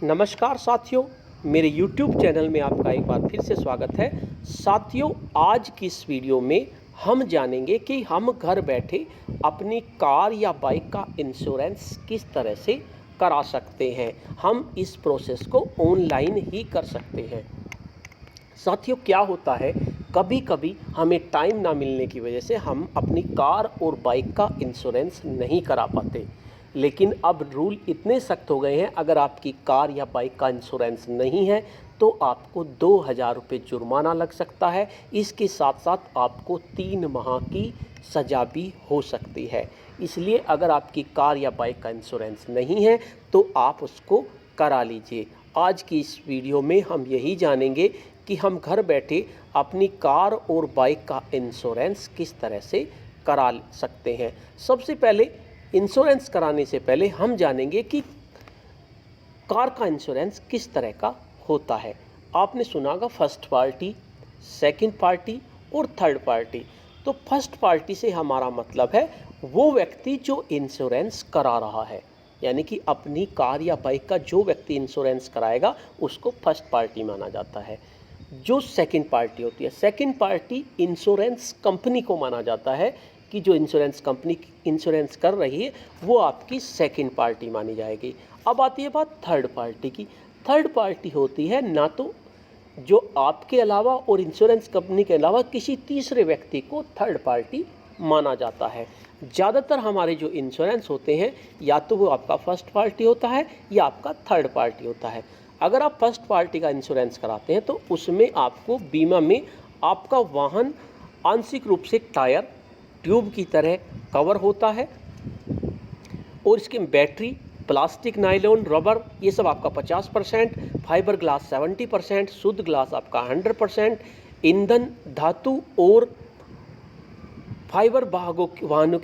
नमस्कार साथियों, मेरे YouTube चैनल में आपका एक बार फिर से स्वागत है। साथियों, आज की इस वीडियो में हम जानेंगे कि हम घर बैठे अपनी कार या बाइक का इंश्योरेंस किस तरह से करा सकते हैं। हम इस प्रोसेस को ऑनलाइन ही कर सकते हैं। साथियों, क्या होता है, कभी कभी हमें टाइम ना मिलने की वजह से हम अपनी कार और बाइक का इंश्योरेंस नहीं करा पाते। लेकिन अब रूल इतने सख्त हो गए हैं, अगर आपकी कार या बाइक का इंश्योरेंस नहीं है तो आपको 2,000 रुपये जुर्माना लग सकता है। इसके साथ साथ आपको 3 माह की सज़ा भी हो सकती है। इसलिए अगर आपकी कार या बाइक का इंश्योरेंस नहीं है तो आप उसको करा लीजिए। आज की इस वीडियो में हम यही जानेंगे कि हम घर बैठे अपनी कार और बाइक का इंश्योरेंस किस तरह से करा सकते हैं। सबसे पहले इंश्योरेंस कराने से पहले हम जानेंगे कि कार का इंश्योरेंस किस तरह का होता है। आपने सुना होगा फर्स्ट पार्टी, सेकंड पार्टी और थर्ड पार्टी। तो फर्स्ट पार्टी से हमारा मतलब है वो व्यक्ति जो इंश्योरेंस करा रहा है, यानी कि अपनी कार या बाइक का जो व्यक्ति इंश्योरेंस कराएगा उसको फर्स्ट पार्टी माना जाता है। जो सेकंड पार्टी होती है, सेकंड पार्टी इंश्योरेंस कंपनी को माना जाता है कि जो इंश्योरेंस कंपनी इंश्योरेंस कर रही है वो आपकी सेकंड पार्टी मानी जाएगी। अब आती है बात थर्ड पार्टी की। थर्ड पार्टी होती है ना तो जो आपके अलावा और इंश्योरेंस कंपनी के अलावा किसी तीसरे व्यक्ति को थर्ड पार्टी माना जाता है। ज़्यादातर हमारे जो इंश्योरेंस होते हैं या तो वो आपका फर्स्ट पार्टी होता है या आपका थर्ड पार्टी होता है। अगर आप फर्स्ट पार्टी का इंश्योरेंस कराते हैं तो उसमें आपको बीमा में आपका वाहन आंशिक रूप से टायर ट्यूब की तरह कवर होता है और इसकी बैटरी, प्लास्टिक, नायलॉन, रबर ये सब आपका 50%, फाइबर ग्लास 70%, शुद्ध ग्लास आपका 100%, ईंधन, धातु और फाइबर वाहन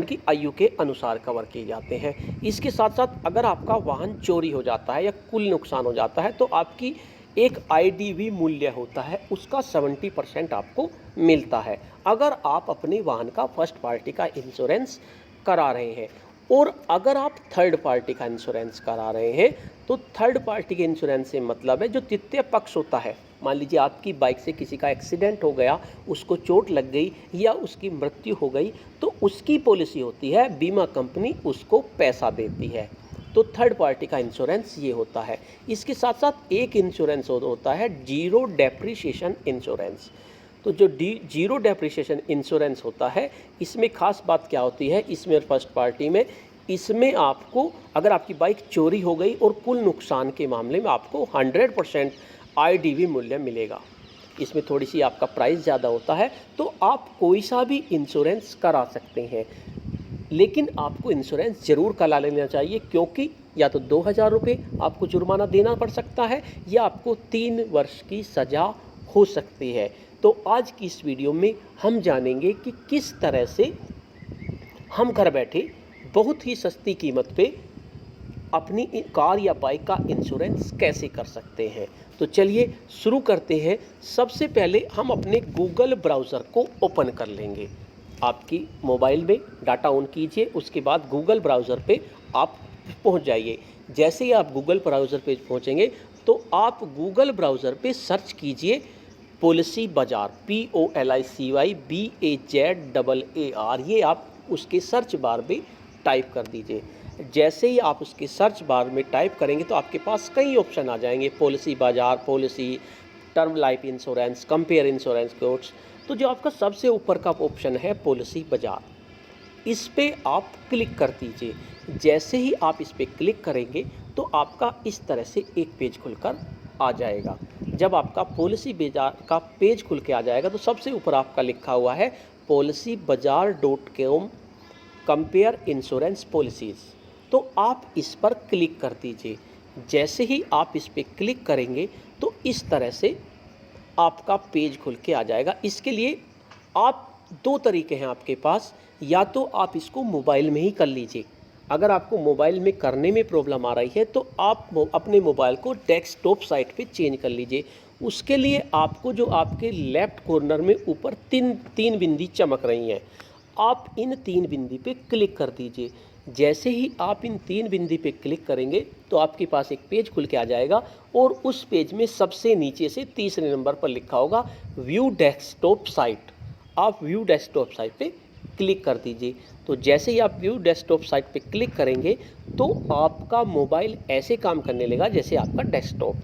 की आयु के अनुसार कवर किए जाते हैं। इसके साथ साथ अगर आपका वाहन चोरी हो जाता है या कुल नुकसान हो जाता है तो आपकी एक आईडीवी मूल्य होता है, उसका 70% आपको मिलता है अगर आप अपने वाहन का फर्स्ट पार्टी का इंश्योरेंस करा रहे हैं। और अगर आप थर्ड पार्टी का इंश्योरेंस करा रहे हैं तो थर्ड पार्टी के इंश्योरेंस से मतलब है जो तृतीय पक्ष होता है। मान लीजिए आपकी बाइक से किसी का एक्सीडेंट हो गया, उसको चोट लग गई या उसकी मृत्यु हो गई तो उसकी पॉलिसी होती है, बीमा कंपनी उसको पैसा देती है। तो थर्ड पार्टी का इंश्योरेंस ये होता है। इसके साथ साथ एक इंश्योरेंस होता है जीरो डेप्रिसिएशन इंश्योरेंस। तो जो जीरो डेप्रिसिएशन इंश्योरेंस होता है, इसमें खास बात क्या होती है, इसमें फर्स्ट पार्टी में इसमें आपको अगर आपकी बाइक चोरी हो गई और कुल नुकसान के मामले में आपको 100% आईडीवी मूल्य मिलेगा। इसमें थोड़ी सी आपका प्राइस ज़्यादा होता है तो आप कोई सा भी इंश्योरेंस करा सकते हैं, लेकिन आपको इंश्योरेंस ज़रूर करा लेना चाहिए क्योंकि या तो 2,000 रुपये आपको जुर्माना देना पड़ सकता है या आपको 3 वर्ष की सज़ा हो सकती है। तो आज की इस वीडियो में हम जानेंगे कि किस तरह से हम घर बैठे बहुत ही सस्ती कीमत पे अपनी कार या बाइक का इंश्योरेंस कैसे कर सकते हैं। तो चलिए शुरू करते हैं। सबसे पहले हम अपने गूगल ब्राउज़र को ओपन कर लेंगे। आपकी मोबाइल में डाटा ऑन कीजिए, उसके बाद गूगल ब्राउज़र पे आप पहुंच जाइए। जैसे ही आप गूगल ब्राउज़र पे पहुंचेंगे तो आप गूगल ब्राउज़र पे सर्च कीजिए पॉलिसी बाज़ार, POLICYBAZAAR। ये आप उसके सर्च बार में टाइप कर दीजिए। जैसे ही आप उसके सर्च बार में टाइप करेंगे तो आपके पास कई ऑप्शन आ जाएंगे, पॉलिसी बाज़ार, policy, term life insurance, compare insurance codes. तो जो आपका सबसे ऊपर का ऑप्शन है पॉलिसी बाज़ार, इस पर आप क्लिक कर दीजिए। जैसे ही आप इस पर क्लिक करेंगे तो आपका इस तरह से एक पेज खुलकर आ जाएगा। जब आपका पॉलिसी बाज़ार का पेज खुल के आ जाएगा तो सबसे ऊपर आपका लिखा हुआ है policybazaar.com कंपेयर इंश्योरेंस पॉलिसीज़। तो आप इस पर क्लिक कर दीजिए। जैसे ही आप इस पर क्लिक करेंगे तो इस तरह से आपका पेज खुल के आ जाएगा। इसके लिए आप 2 तरीके हैं आपके पास, या तो आप इसको मोबाइल में ही कर लीजिए। अगर आपको मोबाइल में करने में प्रॉब्लम आ रही है तो आप अपने मोबाइल को डेस्कटॉप साइट पे चेंज कर लीजिए। उसके लिए आपको जो आपके लेफ़्ट कॉर्नर में ऊपर तीन बिंदी चमक रही हैं, आप इन 3 बिंदी पे क्लिक कर दीजिए। जैसे ही आप इन 3 बिंदु पे क्लिक करेंगे तो आपके पास एक पेज खुल के आ जाएगा और उस पेज में सबसे नीचे से तीसरे नंबर पर लिखा होगा व्यू डेस्कटॉप साइट। आप व्यू डेस्कटॉप साइट पे क्लिक कर दीजिए। तो जैसे ही आप व्यू डेस्कटॉप साइट पे क्लिक करेंगे तो आपका मोबाइल ऐसे काम करने लगेगा जैसे आपका डेस्कटॉप।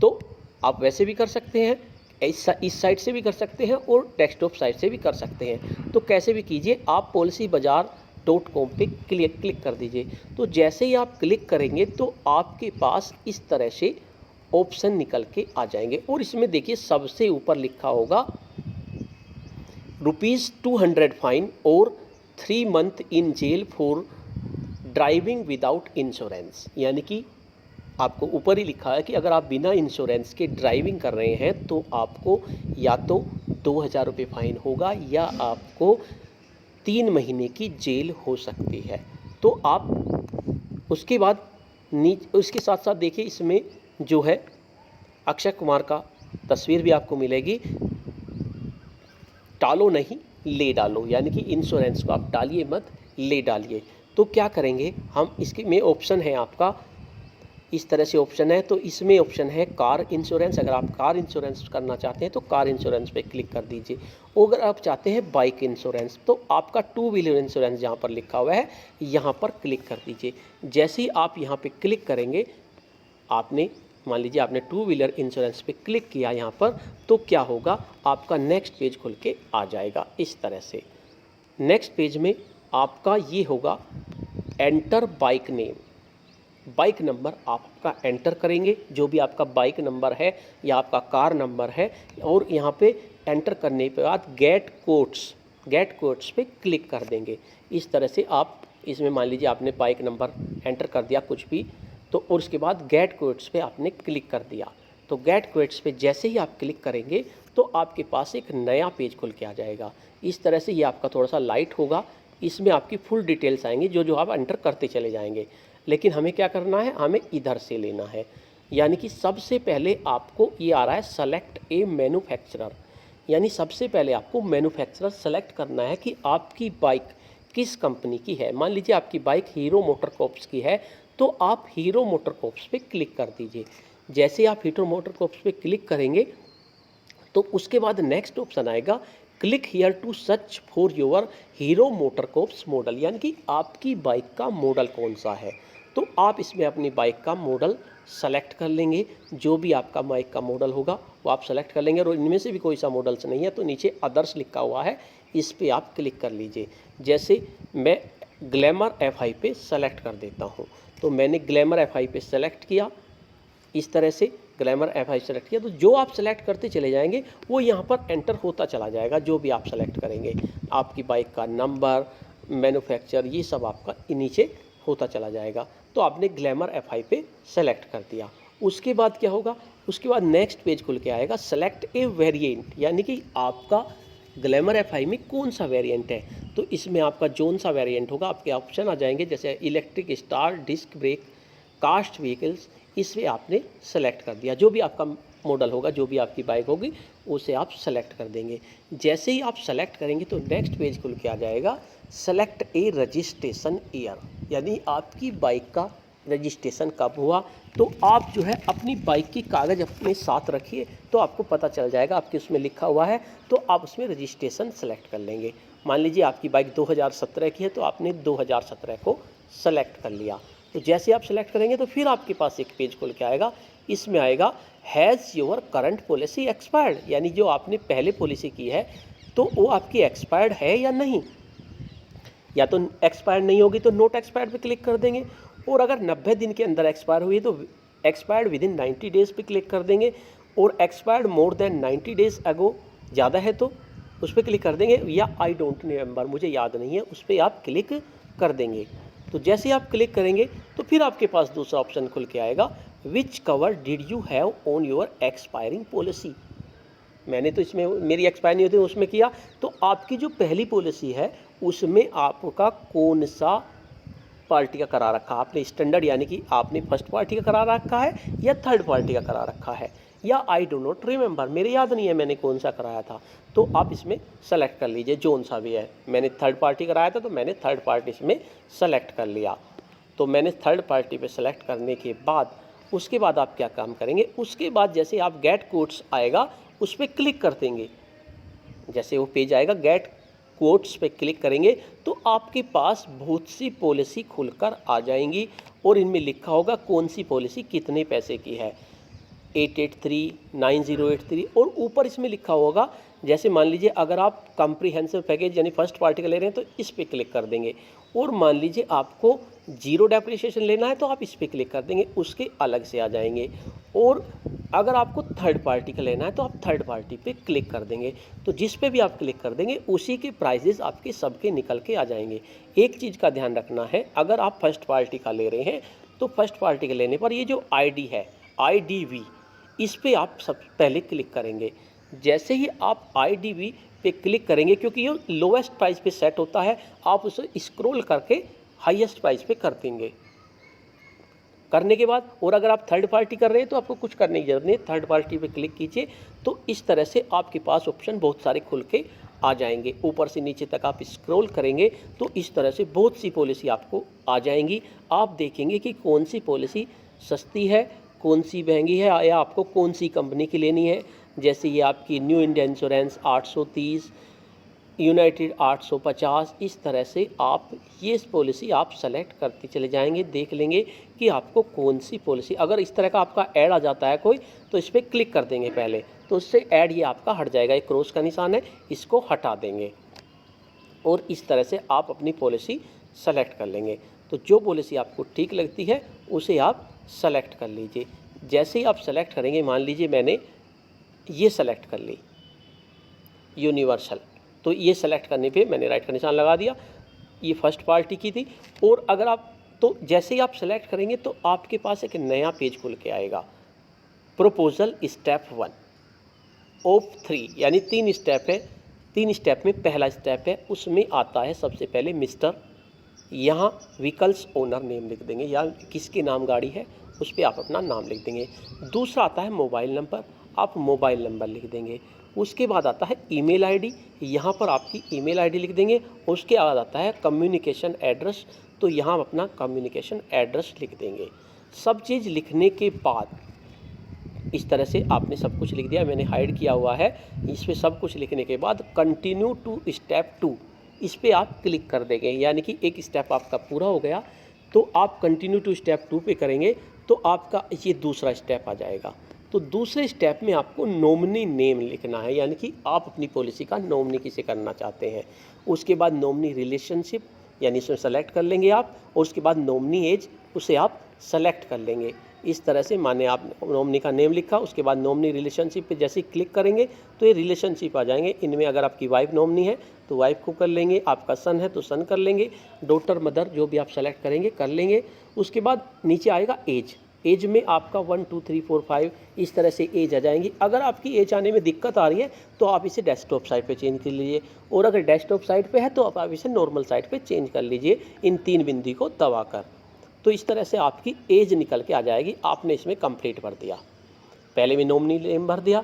तो आप वैसे भी कर सकते हैं, इस साइट से भी कर सकते हैं और डेस्कटॉप साइट से भी कर सकते हैं। तो कैसे भी कीजिए, आप policybazaar.com पे क्लिक कर दीजिए। तो जैसे ही आप क्लिक करेंगे तो आपके पास इस तरह से ऑप्शन निकल के आ जाएंगे और इसमें देखिए सबसे ऊपर लिखा होगा ₹200 फाइन और 3 month in jail for driving without insurance. यानी कि आपको ऊपर ही लिखा है कि अगर आप बिना इंश्योरेंस के ड्राइविंग कर रहे हैं तो आपको या तो 2000 रुपये फाइन होगा या आपको 3 महीने की जेल हो सकती है। तो आप उसके बाद उसके साथ साथ देखिए इसमें जो है अक्षय कुमार का तस्वीर भी आपको मिलेगी। टालो नहीं ले डालो, यानी कि इंश्योरेंस को आप डालिए मत, ले डालिए। तो क्या करेंगे हम, इसके में ऑप्शन है आपका इस तरह से ऑप्शन है। तो इसमें ऑप्शन है कार इंश्योरेंस। अगर आप कार इंश्योरेंस करना चाहते हैं तो कार इंश्योरेंस पे क्लिक कर दीजिए। और अगर आप चाहते हैं बाइक इंश्योरेंस तो आपका 2 व्हीलर इंश्योरेंस जहाँ पर लिखा हुआ है यहाँ पर क्लिक कर दीजिए। जैसे ही आप यहाँ पे क्लिक करेंगे, आपने मान लीजिए आपने 2 व्हीलर इंश्योरेंस पे क्लिक किया यहाँ पर, तो क्या होगा, आपका नेक्स्ट पेज खुल के आ जाएगा इस तरह से। नेक्स्ट पेज में आपका ये होगा enter bike name, bike number आपका एंटर करेंगे, जो भी आपका बाइक नंबर है या आपका कार नंबर है। और यहाँ पे एंटर करने के बाद गेट कोड्स पे क्लिक कर देंगे। इस तरह से आप इसमें मान लीजिए आपने बाइक नंबर एंटर कर दिया कुछ भी, तो और उसके बाद गेट कोड्स पे आपने क्लिक कर दिया। तो गेट कोड्स पे जैसे ही आप क्लिक करेंगे तो आपके पास एक नया पेज खुल के आ जाएगा। इस तरह से ये आपका थोड़ा सा लाइट होगा, इसमें आपकी फुल डिटेल्स आएंगी जो आप एंटर करते चले जाएंगे। लेकिन हमें क्या करना है, हमें इधर से लेना है। यानी कि सबसे पहले आपको ये आ रहा है सेलेक्ट ए मैन्युफैक्चरर, यानी सबसे पहले आपको मैन्युफैक्चरर सेलेक्ट करना है कि आपकी बाइक किस कंपनी की है। मान लीजिए आपकी बाइक हीरो मोटरकॉर्प्स की है तो आप हीरो मोटरकॉर्प्स पे क्लिक कर दीजिए। जैसे आप हीरो मोटरकॉर्प्स पे क्लिक करेंगे तो उसके बाद नेक्स्ट ऑप्शन आएगा click here to search for your Hero MotoCorp's model, यानी कि आपकी बाइक का मॉडल कौन सा है। तो आप इसमें अपनी बाइक का मॉडल सेलेक्ट कर लेंगे, जो भी आपका बाइक का मॉडल होगा वो आप सेलेक्ट कर लेंगे। और इनमें से भी कोई सा मॉडल्स नहीं है तो नीचे अदर्स लिखा हुआ है, इस पर आप क्लिक कर लीजिए। जैसे मैं ग्लैमर FI पे सेलेक्ट कर देता हूँ, तो मैंने ग्लैमर FI पे सेलेक्ट किया, इस तरह से ग्लैमर FI सेलेक्ट किया। तो जो आप सेलेक्ट करते चले जाएंगे वो यहाँ पर एंटर होता चला जाएगा। जो भी आप सेलेक्ट करेंगे, आपकी बाइक का नंबर, मैन्युफैक्चर, ये सब आपका नीचे होता चला जाएगा। तो आपने ग्लैमर FI पे सेलेक्ट कर दिया। उसके बाद क्या होगा, उसके बाद नेक्स्ट पेज खुल के आएगा सेलेक्ट ए वेरिएंट, यानी कि आपका ग्लैमर FI में कौन सा वेरिएंट है। तो इसमें आपका जोन सा वेरिएंट होगा, आपके ऑप्शन आ जाएंगे जैसे electric, star, disc brake, cast vehicles. इसे आपने सेलेक्ट कर दिया। जो भी आपका मॉडल होगा, जो भी आपकी बाइक होगी, उसे आप सेलेक्ट कर देंगे। जैसे ही आप सेलेक्ट करेंगे तो नेक्स्ट पेज खुल के आ जाएगा सेलेक्ट ए रजिस्ट्रेशन ईयर, यानी आपकी बाइक का रजिस्ट्रेशन कब हुआ। तो आप जो है अपनी बाइक की कागज़ अपने साथ रखिए तो आपको पता चल जाएगा, आपके उसमें लिखा हुआ है तो आप उसमें रजिस्ट्रेशन सेलेक्ट कर लेंगे। मान लीजिए आपकी बाइक 2017 की है तो आपने 2017 को सेलेक्ट कर लिया। तो जैसे आप सेलेक्ट करेंगे तो फिर आपके पास एक पेज खुल के आएगा, इसमें आएगा has your current policy expired, यानी जो आपने पहले पॉलिसी की है तो वो आपकी एक्सपायर्ड है या नहीं। या तो एक्सपायर्ड नहीं होगी तो नोट एक्सपायर्ड पे क्लिक कर देंगे, और अगर 90 दिन के अंदर एक्सपायर हुई तो एक्सपायर्ड विद इन 90 डेज़ पे क्लिक कर देंगे, और एक्सपायर्ड मोर देन 90 डेज़ अगो ज़्यादा है तो उस पर क्लिक कर देंगे, या आई डोंट रिमेंबर, मुझे याद नहीं है, उस पर आप क्लिक कर देंगे। तो जैसे ही आप क्लिक करेंगे तो फिर आपके पास दूसरा ऑप्शन खुल के आएगा which cover did you have on your expiring policy. मैंने तो इसमें मेरी एक्सपायर नहीं होती उसमें किया, तो आपकी जो पहली पॉलिसी है उसमें आपका कौन सा पार्टी का करा रखा, आपने स्टैंडर्ड यानी कि आपने फर्स्ट पार्टी का करा रखा है या थर्ड पार्टी का करा रखा है। या आई डो नॉट रिमेंबर, मेरे याद नहीं है मैंने कौन सा कराया था, तो आप इसमें सेलेक्ट कर लीजिए जोन सा भी है। मैंने थर्ड पार्टी कराया था तो मैंने थर्ड पार्टी इसमें सेलेक्ट कर लिया। तो मैंने थर्ड पार्टी पे सेलेक्ट करने के बाद उसके बाद आप क्या काम करेंगे, उसके बाद जैसे आप गेट कोट्स आएगा उस पर क्लिक कर देंगे। जैसे वो पेज आएगा गेट कोट्स पे क्लिक करेंगे तो आपके पास बहुत सी पॉलिसी खुलकर आ जाएंगी और इनमें लिखा होगा कौन सी पॉलिसी कितने पैसे की है, 883, 9083, और ऊपर इसमें लिखा होगा। जैसे मान लीजिए अगर आप कॉम्प्रिहेंसिव पैकेज यानी फर्स्ट पार्टी का ले रहे हैं तो इस पर क्लिक कर देंगे, और मान लीजिए आपको जीरो डेप्रिसिएशन लेना है तो आप इस पर क्लिक कर देंगे, उसके अलग से आ जाएंगे। और अगर आपको थर्ड पार्टी का लेना है तो आप थर्ड पार्टी पे क्लिक कर देंगे। तो जिस पे भी आप क्लिक कर देंगे उसी के प्राइजेस आपके सबके निकल के आ जाएंगे। एक चीज़ का ध्यान रखना है, अगर आप फर्स्ट पार्टी का ले रहे हैं तो फर्स्ट पार्टी का लेने पर ये जो आईडी है IDV, इस पे आप सब पहले क्लिक करेंगे। जैसे ही आप IDV पे क्लिक करेंगे, क्योंकि ये लोवेस्ट प्राइस पे सेट होता है, आप उसे स्क्रॉल करके हाईएस्ट प्राइस पे कर देंगे। करने के बाद, और अगर आप थर्ड पार्टी कर रहे हैं तो आपको कुछ करने की जरूरत नहीं, थर्ड पार्टी पे क्लिक कीजिए तो इस तरह से आपके पास ऑप्शन बहुत सारे खुल के आ जाएंगे। ऊपर से नीचे तक आप स्क्रॉल करेंगे तो इस तरह से बहुत सी पॉलिसी आपको आ जाएंगी। आप देखेंगे कि कौन सी पॉलिसी सस्ती है, कौन सी महंगी है, या आपको कौन सी कंपनी की लेनी है। जैसे ये आपकी न्यू इंडिया इंश्योरेंस 830, यूनाइटेड 850, इस तरह से आप ये पॉलिसी आप सेलेक्ट करते चले जाएंगे। देख लेंगे कि आपको कौन सी पॉलिसी, अगर इस तरह का आपका ऐड आ जाता है कोई तो इस पर क्लिक कर देंगे पहले, तो उससे ऐड ये आपका हट जाएगा। एक क्रॉस का निशान है, इसको हटा देंगे और इस तरह से आप अपनी पॉलिसी सेलेक्ट कर लेंगे। तो जो पॉलिसी आपको ठीक लगती है उसे आप सेलेक्ट कर लीजिए। जैसे ही आप सेलेक्ट करेंगे, मान लीजिए मैंने ये सेलेक्ट कर ली यूनिवर्सल, तो ये सेलेक्ट करने पे मैंने राइट का निशान लगा दिया, ये फर्स्ट पार्टी की थी। और अगर आप, तो जैसे ही आप सेलेक्ट करेंगे तो आपके पास एक नया पेज खुल के आएगा, प्रपोजल स्टेप 1 ऑफ 3, यानी 3 स्टेप है। 3 स्टेप में पहला स्टेप है, उसमें आता है सबसे पहले मिस्टर, यहाँ व्हीकल्स ओनर नेम लिख देंगे, या किसके नाम गाड़ी है उस पर आप अपना नाम लिख देंगे। दूसरा आता है मोबाइल नंबर, आप मोबाइल नंबर लिख देंगे। उसके बाद आता है ईमेल आईडी, यहाँ पर आपकी ईमेल आईडी लिख देंगे। उसके बाद आता है कम्युनिकेशन एड्रेस, तो यहाँ आप अपना कम्युनिकेशन एड्रेस लिख देंगे। सब चीज़ लिखने के बाद इस तरह से आपने सब कुछ लिख दिया, मैंने हाइड किया हुआ है। इस पर सब कुछ लिखने के बाद कंटिन्यू टू स्टेप 2, इस पर आप क्लिक कर देंगे, यानी कि एक स्टेप आपका पूरा हो गया। तो आप कंटिन्यू टू स्टेप 2 पे करेंगे तो आपका ये दूसरा स्टेप आ जाएगा। तो दूसरे स्टेप में आपको नॉमिनी नेम लिखना है, यानी कि आप अपनी पॉलिसी का नॉमिनी किसे करना चाहते हैं। उसके बाद नॉमिनी रिलेशनशिप, यानी इसमें सेलेक्ट कर लेंगे आप, और उसके बाद नॉमिनी एज, उसे आप सेलेक्ट कर लेंगे। इस तरह से माने आप नॉमिनी का नेम लिखा, उसके बाद नॉमिनी रिलेशनशिप पे जैसे ही क्लिक करेंगे तो ये रिलेशनशिप आ जाएंगे। इनमें अगर आपकी वाइफ नॉमिनी है तो वाइफ को कर लेंगे, आपका सन है तो सन कर लेंगे, डॉटर मदर जो भी आप सेलेक्ट करेंगे कर लेंगे। उसके बाद नीचे आएगा एज, एज में आपका 1 2 3 4 5 इस तरह से एज आ जाएंगी। अगर आपकी एज आने में दिक्कत आ रही है तो आप इसे डेस्कटॉप साइट पे चेंज कर लीजिए, और अगर डेस्कटॉप साइट पे है तो आप इसे नॉर्मल साइट पे चेंज कर लीजिए, इन 3 बिंदु को दबाकर। तो इस तरह से आपकी एज निकल के आ जाएगी। आपने इसमें कंप्लीट भर दिया, पहले में नॉमिनी नेम भर दिया,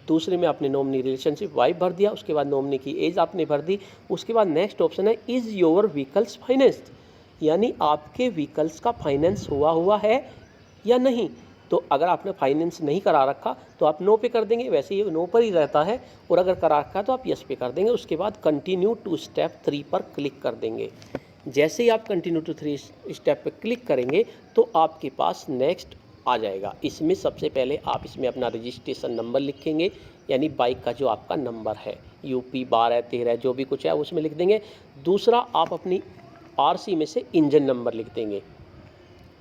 दूसरे में आपने नॉमिनी रिलेशनशिप वाइफ भर दिया, उसके बाद नॉमिनी की एज आपने भर दी। उसके बाद नेक्स्ट ऑप्शन है इज़ योर व्हीकल्स फाइनेंस्ड, यानी आपके व्हीकल्स का फाइनेंस हुआ है या नहीं। तो अगर आपने फाइनेंस नहीं करा रखा तो आप नो पे कर देंगे, वैसे ये नो पर ही रहता है, और अगर करा रखा है तो आप यस पे कर देंगे। उसके बाद कंटिन्यू टू स्टेप 3 पर क्लिक कर देंगे। जैसे ही आप कंटिन्यू टू 3 स्टेप पे क्लिक करेंगे तो आपके पास नेक्स्ट आ जाएगा। इसमें सबसे पहले आप इसमें अपना रजिस्ट्रेशन नंबर लिखेंगे, यानी बाइक का जो आपका नंबर है, UP 12 13 जो भी कुछ है उसमें लिख देंगे। दूसरा आप अपनी RC में से इंजन नंबर लिख देंगे।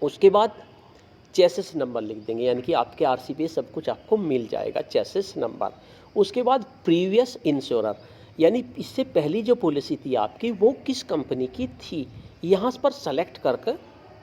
उसके बाद चेसिस नंबर लिख देंगे, यानी कि आपके RC पे सब कुछ आपको मिल जाएगा, चेसिस नंबर। उसके बाद प्रीवियस इंश्योरर, यानी इससे पहली जो पॉलिसी थी आपकी वो किस कंपनी की थी, यहाँ पर सेलेक्ट करके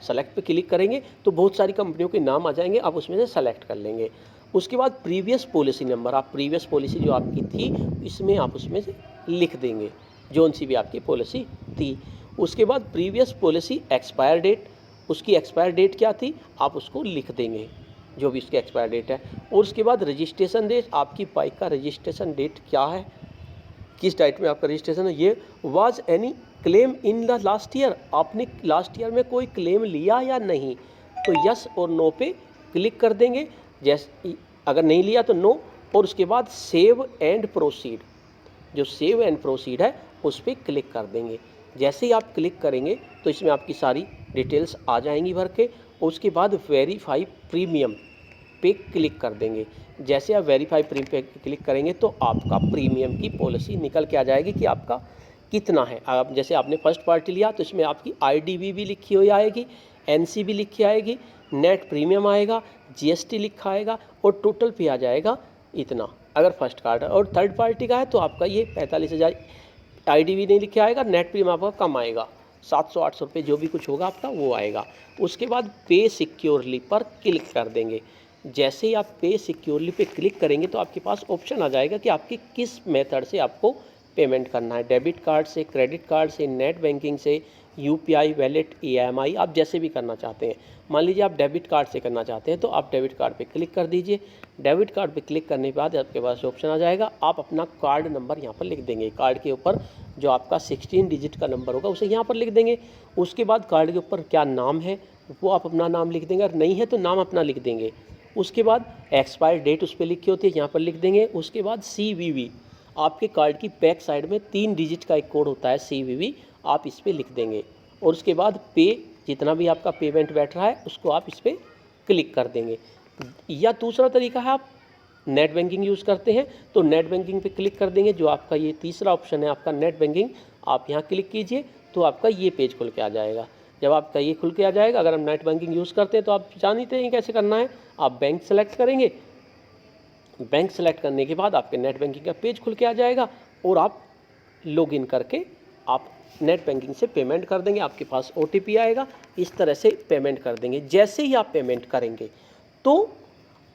सेलेक्ट पे क्लिक करेंगे तो बहुत सारी कंपनियों के नाम आ जाएंगे, आप उसमें से सेलेक्ट कर लेंगे। उसके बाद प्रीवियस पॉलिसी नंबर, आप प्रीवियस पॉलिसी जो आपकी थी इसमें आप उसमें से लिख देंगे जौन सी भी आपकी पॉलिसी थी। उसके बाद प्रीवियस पॉलिसी एक्सपायर डेट, उसकी एक्सपायर डेट क्या थी आप उसको लिख देंगे। जो भी इसकी एक्सपायर डेट है। और उसके बाद रजिस्ट्रेशन डेट, आपकी बाइक का रजिस्ट्रेशन डेट क्या है, किस डेट में आपका रजिस्ट्रेशन है। ये was any claim in the last year, आपने लास्ट ईयर में कोई क्लेम लिया या नहीं, तो यस और नो पे क्लिक कर देंगे। जैसे अगर नहीं लिया तो नो, और उसके बाद सेव एंड प्रोसीड, जो सेव एंड प्रोसीड है उस पर क्लिक कर देंगे। जैसे ही आप क्लिक करेंगे तो इसमें आपकी सारी डिटेल्स आ जाएंगी भर के, और उसके बाद वेरीफाई प्रीमियम पे क्लिक कर देंगे। जैसे आप वेरीफाई प्रीमियम पे क्लिक करेंगे तो आपका प्रीमियम की पॉलिसी निकल के आ जाएगी कि आपका कितना है। आप जैसे आपने फर्स्ट पार्टी लिया तो इसमें आपकी IDV भी लिखी हुई आएगी, NC भी लिखी आएगी, नेट प्रीमियम आएगा, GST लिखा आएगा, और टोटल पे आ जाएगा इतना अगर फर्स्ट कार्ड है। और थर्ड पार्टी का है तो आपका ये 45,000 IDV नहीं लिखे आएगा, नेट प्रीमियम आपका कम आएगा, 700-800 रुपये जो भी कुछ होगा आपका वो आएगा। उसके बाद पे सिक्योरली पर क्लिक कर देंगे। जैसे ही आप पे सिक्योरली पे क्लिक करेंगे तो आपके पास ऑप्शन आ जाएगा कि आपकी किस मेथड से आपको पेमेंट करना है, डेबिट कार्ड से, क्रेडिट कार्ड से, नेट बैंकिंग से, UPI वैलेट, EMI, आप जैसे भी करना चाहते हैं। मान लीजिए आप डेबिट कार्ड से करना चाहते हैं तो आप डेबिट कार्ड पे क्लिक कर दीजिए। डेबिट कार्ड पे क्लिक करने के बाद आपके पास ऑप्शन आ जाएगा, आप अपना कार्ड नंबर यहाँ पर लिख देंगे। कार्ड के ऊपर जो आपका 16 डिजिट का नंबर होगा उसे यहाँ पर लिख देंगे। उसके बाद कार्ड के ऊपर क्या नाम है वो आप अपना नाम लिख देंगे, अगर नहीं है तो नाम अपना लिख देंगे। उसके बाद एक्सपायर डेट उस पर लिखी होती है, यहाँ पर लिख देंगे। उसके बाद CVV, आपके कार्ड की बैक साइड में 3 डिजिट का एक कोड होता है CVV, आप इस पर लिख देंगे। और उसके बाद पे, जितना भी आपका पेमेंट बैठ रहा है उसको आप इस पर क्लिक कर देंगे। या दूसरा तरीका है, आप नेट बैंकिंग यूज़ करते हैं तो नेट बैंकिंग पे क्लिक कर देंगे। जो आपका ये तीसरा ऑप्शन है आपका नेट बैंकिंग, आप यहाँ क्लिक कीजिए तो आपका ये पेज खुल के आ जाएगा। जब आपका ये खुल के आ जाएगा, अगर हम नेट बैंकिंग यूज़ करते हैं तो आप जानते हैं कैसे करना है। आप बैंक सेलेक्ट करेंगे, बैंक सेलेक्ट करने के बाद आपके नेट बैंकिंग का पेज खुल के आ जाएगा और आप लॉगिन करके आप नेट बैंकिंग से पेमेंट कर देंगे। आपके पास OTP आएगा, इस तरह से पेमेंट कर देंगे। जैसे ही आप पेमेंट करेंगे तो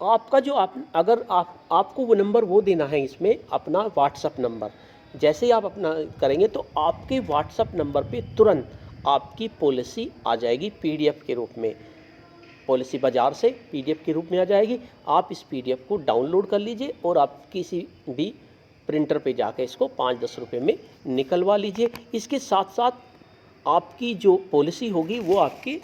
आपका जो अगर आपको वो नंबर वो देना है इसमें, अपना व्हाट्सअप नंबर। जैसे ही आप अपना करेंगे तो आपके व्हाट्सअप नंबर पे तुरंत आपकी पॉलिसी आ जाएगी PDF के रूप में। पॉलिसी बाज़ार से PDF के रूप में आ जाएगी। आप इस PDF को डाउनलोड कर लीजिए और आप किसी भी प्रिंटर पे जाकर इसको 5-10 रुपये में निकलवा लीजिए। इसके साथ साथ आपकी जो पॉलिसी होगी वो आपके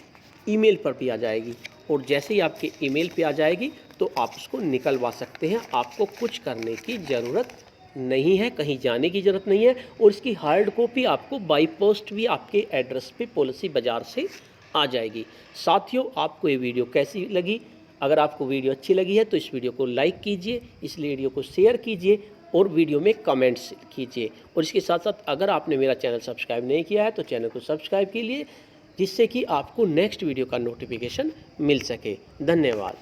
ईमेल पर भी आ जाएगी, और जैसे ही आपके ईमेल पे आ जाएगी तो आप उसको निकलवा सकते हैं। आपको कुछ करने की ज़रूरत नहीं है, कहीं जाने की ज़रूरत नहीं है। और इसकी हार्ड कॉपी आपको बाई पोस्ट भी आपके एड्रेस पे पॉलिसी बाज़ार से आ जाएगी। साथियों, आपको ये वीडियो कैसी लगी? अगर आपको वीडियो अच्छी लगी है तो इस वीडियो को लाइक कीजिए, इस वीडियो को शेयर कीजिए और वीडियो में कमेंट्स कीजिए। और इसके साथ साथ अगर आपने मेरा चैनल सब्सक्राइब नहीं किया है तो चैनल को सब्सक्राइब कीजिए, जिससे कि आपको नेक्स्ट वीडियो का नोटिफिकेशन मिल सके। धन्यवाद।